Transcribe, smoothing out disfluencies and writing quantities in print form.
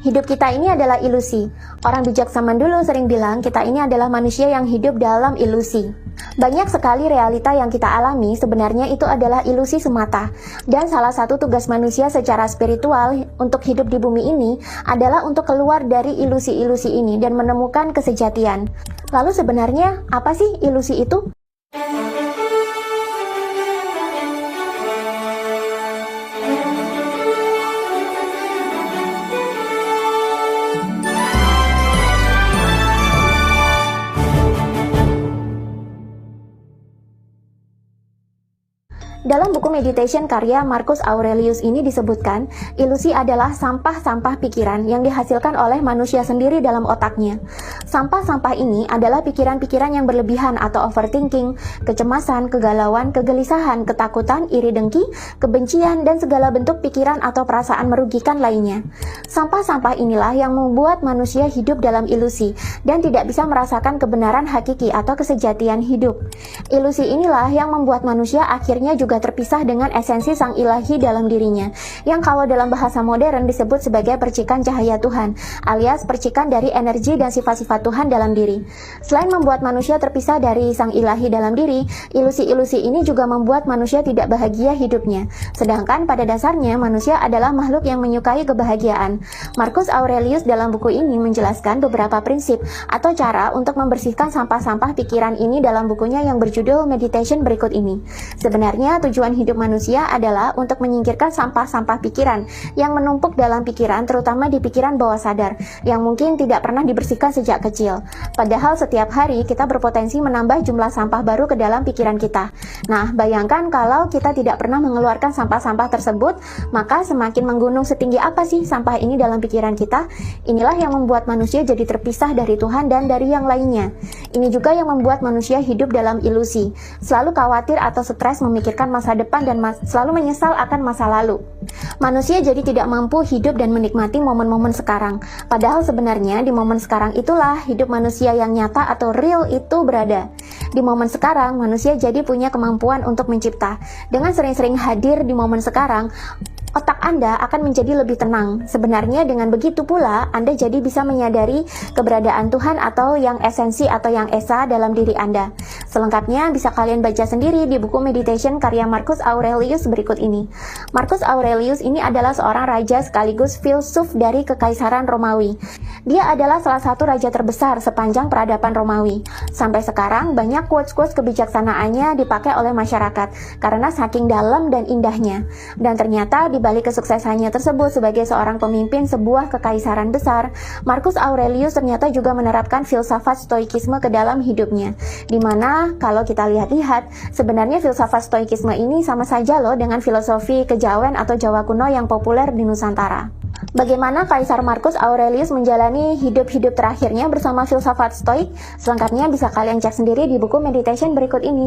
Hidup kita ini adalah ilusi. Orang bijak zaman dulu sering bilang kita ini adalah manusia yang hidup dalam ilusi. Banyak sekali realita yang kita alami sebenarnya itu adalah ilusi semata. Dan salah satu tugas manusia secara spiritual untuk hidup di bumi ini adalah untuk keluar dari ilusi-ilusi ini dan menemukan kesejatian. Lalu sebenarnya apa sih ilusi itu? Dalam buku Meditation karya Marcus Aurelius ini disebutkan, ilusi adalah sampah-sampah pikiran yang dihasilkan oleh manusia sendiri dalam otaknya. Sampah-sampah ini adalah pikiran-pikiran yang berlebihan atau overthinking, kecemasan, kegalauan, kegelisahan, ketakutan, iri dengki, kebencian, dan segala bentuk pikiran atau perasaan merugikan lainnya. Sampah-sampah inilah yang membuat manusia hidup dalam ilusi dan tidak bisa merasakan kebenaran hakiki atau kesejatian hidup. Ilusi inilah yang membuat manusia akhirnya juga terpisah dengan esensi sang ilahi dalam dirinya, yang kalau dalam bahasa modern disebut sebagai percikan cahaya Tuhan, alias percikan dari energi dan sifat-sifat Tuhan dalam diri. Selain membuat manusia terpisah dari sang ilahi dalam diri, ilusi-ilusi ini juga membuat manusia tidak bahagia hidupnya. Sedangkan pada dasarnya manusia adalah makhluk yang menyukai kebahagiaan. Marcus Aurelius dalam buku ini menjelaskan beberapa prinsip atau cara untuk membersihkan sampah-sampah pikiran ini dalam bukunya yang berjudul Meditation berikut ini. Sebenarnya tujuan hidup manusia adalah untuk menyingkirkan sampah-sampah pikiran yang menumpuk dalam pikiran, terutama di pikiran bawah sadar, yang mungkin tidak pernah dibersihkan sejak kecil. Padahal setiap hari kita berpotensi menambah jumlah sampah baru ke dalam pikiran kita. Nah, bayangkan kalau kita tidak pernah mengeluarkan sampah-sampah tersebut, maka semakin menggunung setinggi apa sih sampah ini dalam pikiran kita? Inilah yang membuat manusia jadi terpisah dari Tuhan dan dari yang lainnya. Ini juga yang membuat manusia hidup dalam ilusi, selalu khawatir atau stres memikirkan masa depan dan selalu menyesal akan masa lalu. Manusia jadi tidak mampu hidup dan menikmati momen-momen sekarang. Padahal sebenarnya di momen sekarang itulah hidup manusia yang nyata atau real itu berada. Di momen sekarang, manusia jadi punya kemampuan untuk mencipta. Dengan sering-sering hadir di momen sekarang, otak Anda akan menjadi lebih tenang. Sebenarnya dengan begitu pula, Anda jadi bisa menyadari keberadaan Tuhan atau yang esensi atau yang esa dalam diri Anda. Selengkapnya bisa kalian baca sendiri di buku Meditation karya Marcus Aurelius berikut ini. Marcus Aurelius ini adalah seorang raja sekaligus filsuf dari Kekaisaran Romawi. Dia adalah salah satu raja terbesar sepanjang peradaban Romawi. Sampai sekarang banyak quotes-quotes kebijaksanaannya dipakai oleh masyarakat karena saking dalam dan indahnya. Dan ternyata di balik kesuksesannya tersebut sebagai seorang pemimpin sebuah kekaisaran besar, Marcus Aurelius ternyata juga menerapkan filsafat stoikisme ke dalam hidupnya. Dimana kalau kita lihat-lihat, sebenarnya filsafat stoikisme ini sama saja loh dengan filosofi kejawen atau Jawa kuno yang populer di Nusantara. Bagaimana Kaisar Marcus Aurelius menjalani hidup-hidup terakhirnya bersama filsafat stoik? Selengkapnya bisa kalian cek sendiri di buku Meditation berikut ini.